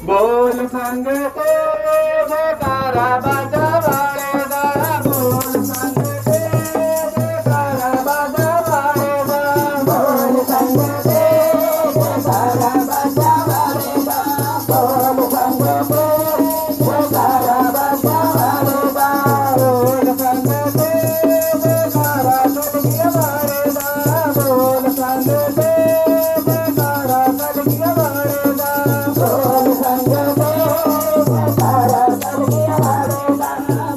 बोल संग के जयकारा बाजा वालेगा बोल संग के जयकारा बाजा वालेगा बोल संग के जयकारा बाजा वालेगा बोल संग के जयकारा बाजा वालेगा बोल संग के जयकारा कलगिया वालेगा बोल संग के जयकारा कलगिया वालेगा बोल संग के जयकारा कलगिया वालेगा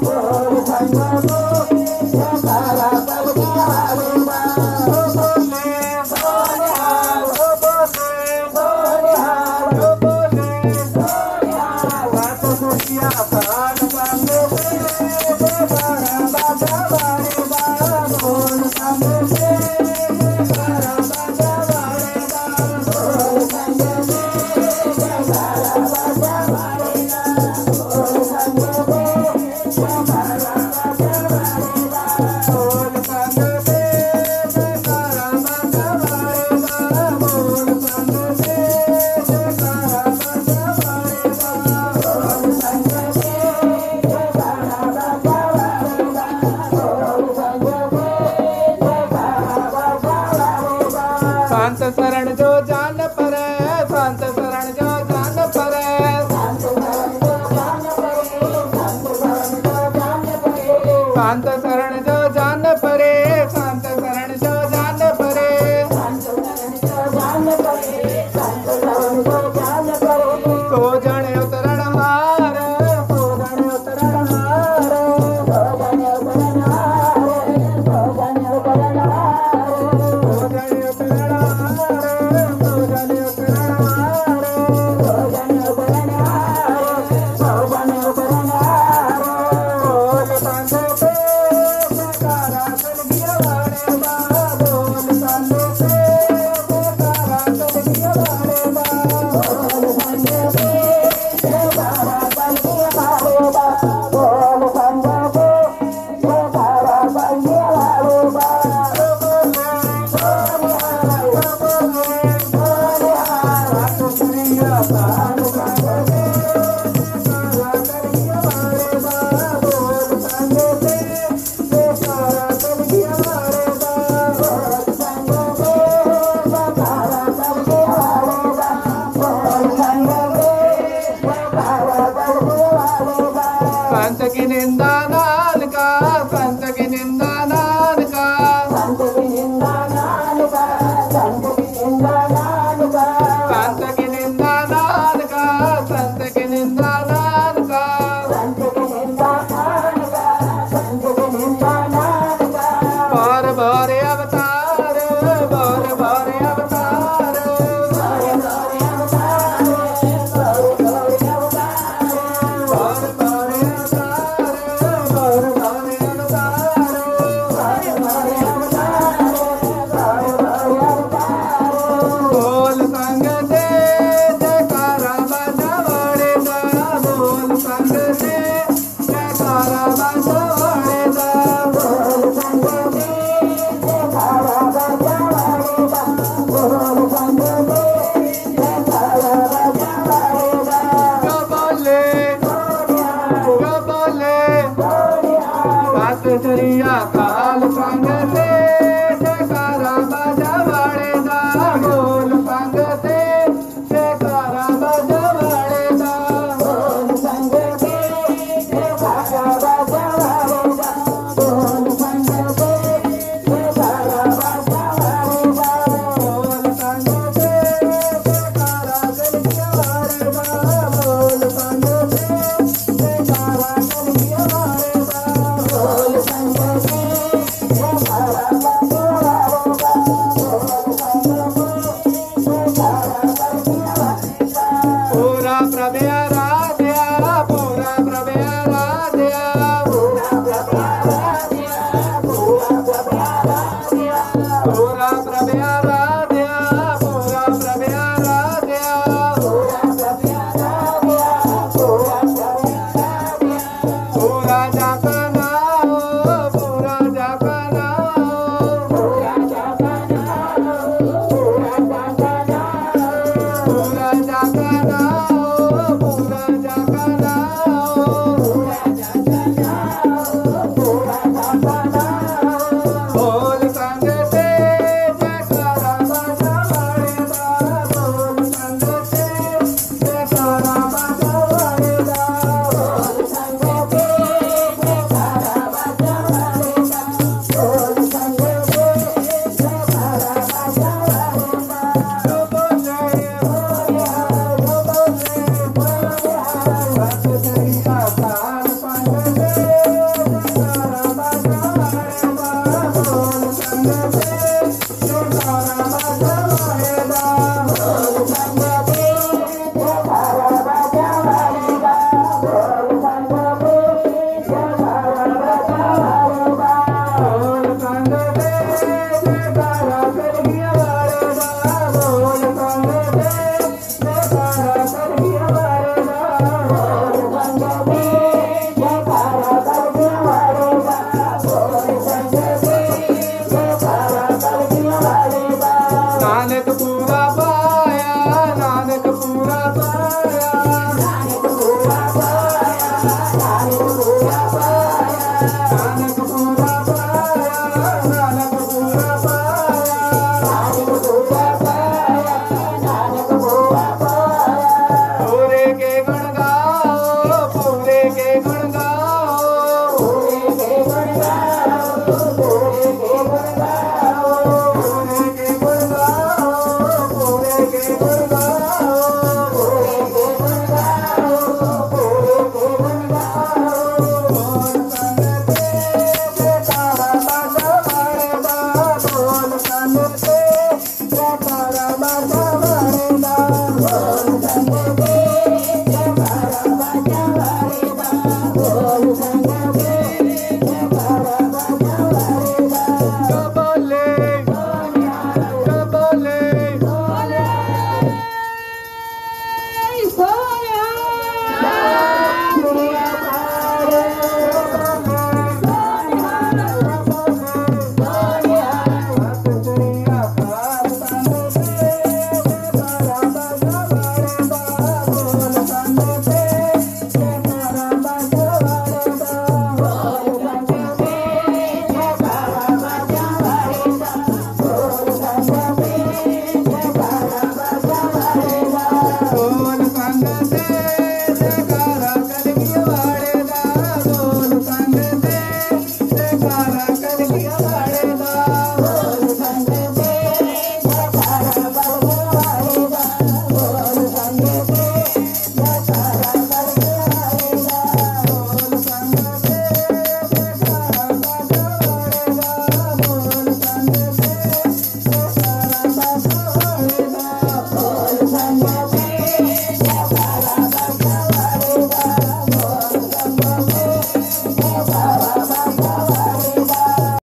बोल संग के जयकारा कलगिया वालेगा बोले बोले हाल बोले बोले बात सुनिया कान संग के जयकारा बाजा वालेगा बोल संग के जयकारा बाजा वालेगा बोल संग के जयकारा बाजा वालेगा बोल संग के जयकारा बाजा वालेगा बोल संग के जयकारा बाजा वालेगा बोल संग के जयकारा बाजा वालेगा बोल संग के जयकारा बाजा वालेगा बोल संग के जयकारा बाजा वालेगा शांत शरण जो जान परे शांत शरण जो जान परे शांत शरण जो जान परे शांत शरण जो जान परे शांत शरण जो जान परे शांत शरण जो जान परे शांत शरण जो जान परे सो जने उतरण हार सो जने उतरण हार सो जने उतरण हार सो जने उतरण हार सो जने उतरण हार सो जने उतरण हार सो जने उतरण हार सो जने उतरण हार बोल संग के जयकारा कलगिया वालेगा बोल संग के जयकारा कलगिया वालेगा बोल संग के जयकारा कलगिया वालेगा बोल संग के जयकारा कलगिया वालेगा बात सुनिया कान संग के जयकारा कलगिया वालेगा बोल संग के जयकारा कलगिया वालेगा बोल संग के जयकारा कलगिया वालेगा बोल संग के जयकारा कलगिया वालेगा संत की निंदा नाल का संत की निंदा नाल का संत की निंदा नाल का संत की निंदा नाल का संत की निंदा नाल का संत की निंदा नाल का संत की निंदा नाल का संत की निंदा नाल का बार बार अवतार बार बार अवतार बार बार अवतार बार बार अवतार बार बार अवतार बार बार अवतार बार बार अवतार बार बार अवतार बोल संग से जयकारा बाजा वालेगा बोल संग से जयकारा बाजा वालेगा बोल संग से जयकारा बाजा वालेगा बोल संग से जयकारा बाजा वालेगा जो बोले बात चरिया काल संग से जयकारा बाजा वालेगा बोल संग से जयकारा बाजा वालेगा बोल संग से जयकारा बाजा वालेगा बोल संग से जयकारा बाजा वालेगा बोल संग से जयकारा कलगिया वालेगा बोल संग से जयकारा कलगिया वालेगा बोल संग से Hey,